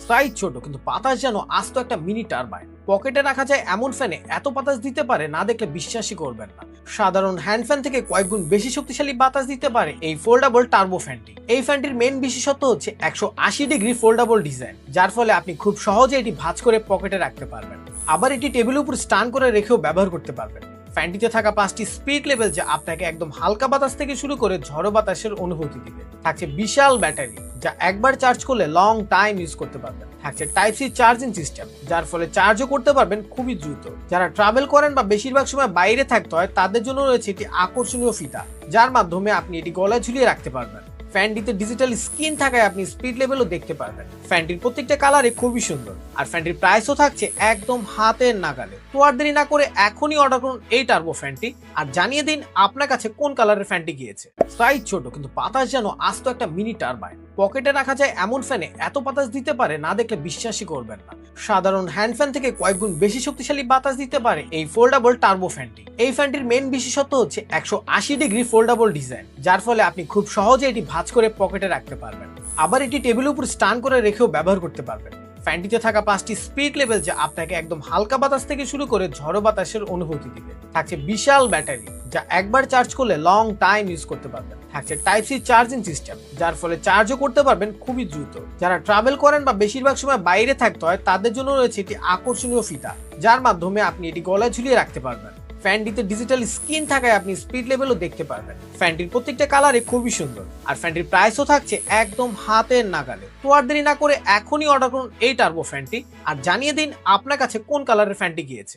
Size ছোট কিন্তু বাতাস যেন আস্ত একটা মিনি টারবাইন। পকেটে রাখা যায় এমন ফ্যানে এত বাতাস দিতে পারে না দেখলে বিশ্বাসই করবেন না। সাধারণ হ্যান্ড ফ্যান থেকে কয়েক গুণ বেশি শক্তিশালী বাতাস দিতে পারে এই ফোল্ডেবল টার্বো ফ্যানটি। এই ফ্যানটির মেইন বিশেষত্ব হচ্ছে 180 ডিগ্রি ফোল্ডেবল ডিজাইন, যার ফলে আপনি খুব সহজে এটি ভাঁজ করে পকেটে রাখতে পারবেন। আবার এটি টেবিলের উপর স্ট্যান্ড করে রেখেও ব্যবহার করতে পারবেন। ফ্যানটিতে থাকা 5টি স্পিড লেভেল যা আপনাকে একদম হালকা বাতাস থেকে শুরু করে ঝড়ো বাতাসের অনুভূতি দিবে। থাকছে বিশাল ব্যাটারি যা একবার চার্জ করলে লং টাইম ইউজ করতে পারবেন। থাকছে টাইপ সি চার্জিং সিস্টেম, যার ফলে চার্জও করতে পারবেন খুবই দ্রুত। যারা ট্রাভেল করেন বা বেশিরভাগ সময় বাইরে থাকতে হয় তাদের জন্য রয়েছে একটি আকর্ষণীয় ফিতা, যার মাধ্যমে আপনি এটি গলায় ঝুলিয়ে রাখতে পারবেন। ফ্যানটিতে ডিজিটাল স্ক্রিন থাকায় আপনি স্পিড লেভেলও দেখতে পারবেন। ফ্যানটির প্রত্যেকটা কালারে খুবই সুন্দর, আর ফ্যানটির প্রাইসও থাকছে একদম হাতের নাগালে। তো আর দেরি না করে এখনই অর্ডার করুন এই টার্বো ফ্যানটি, আর জানিয়ে দিন আপনার কাছে কোন কালারের ফ্যানটি গিয়েছে। সাইজ ছোট কিন্তু বাতাস যেন আস্ত একটা মিনি টারবাইন। পকেটে রাখা যায় এমন ফ্যানে এত বাতাস দিতে পারে না দেখলে বিশ্বাসই করবেন না। সাধারণ হ্যান্ড ফ্যান থেকে কয়েক গুণ বেশি শক্তিশালী বাতাস দিতে পারে এই ফোল্ডেবল টার্বো ফ্যানটি। এই ফ্যানটির মেইন বিশেষত্ব হচ্ছে 180 ডিগ্রি ফোল্ডেবল ডিজাইন, যার ফলে আপনি খুব সহজে এটি ভাঁজ করে পকেটে রাখতে পারবেন। আবার এটি টেবিলের উপর স্ট্যান্ড করে রেখেও ব্যবহার করতে পারবেন। ফ্যানটিতে থাকা 5টি স্পিড লেভেল যা আপনাকে একদম হালকা বাতাস থেকে শুরু করে ঝড়ো বাতাসের অনুভূতি দিবে। থাকছে বিশাল ব্যাটারি যা একবার চার্জ করলে লং টাইম ইউজ করতে পারবেন। থাকছে টাইপ সি চার্জিং সিস্টেম, যার ফলে চার্জও করতে পারবেন খুবই দ্রুত। যারা ট্রাভেল করেন বা বেশিরভাগ সময় বাইরে থাকতে হয় তাদের জন্য রয়েছে একটি আকর্ষণীয় ফিতা, যার মাধ্যমে আপনি এটি গলায় ঝুলিয়ে রাখতে পারবেন। ফ্যানটিতে ডিজিটাল স্ক্রিন থাকায় আপনি স্পিড লেভেলও দেখতে পারবেন। ফ্যানটির প্রত্যেকটা কালারে খুবই সুন্দর, আর ফ্যানটির প্রাইসও থাকছে একদম হাতের নাগালে। তো আর দেরি না করে এখনই অর্ডার করুন এই টার্বো ফ্যানটি, আর জানিয়ে দিন আপনার কাছে কোন কালারের ফ্যানটি গিয়েছে।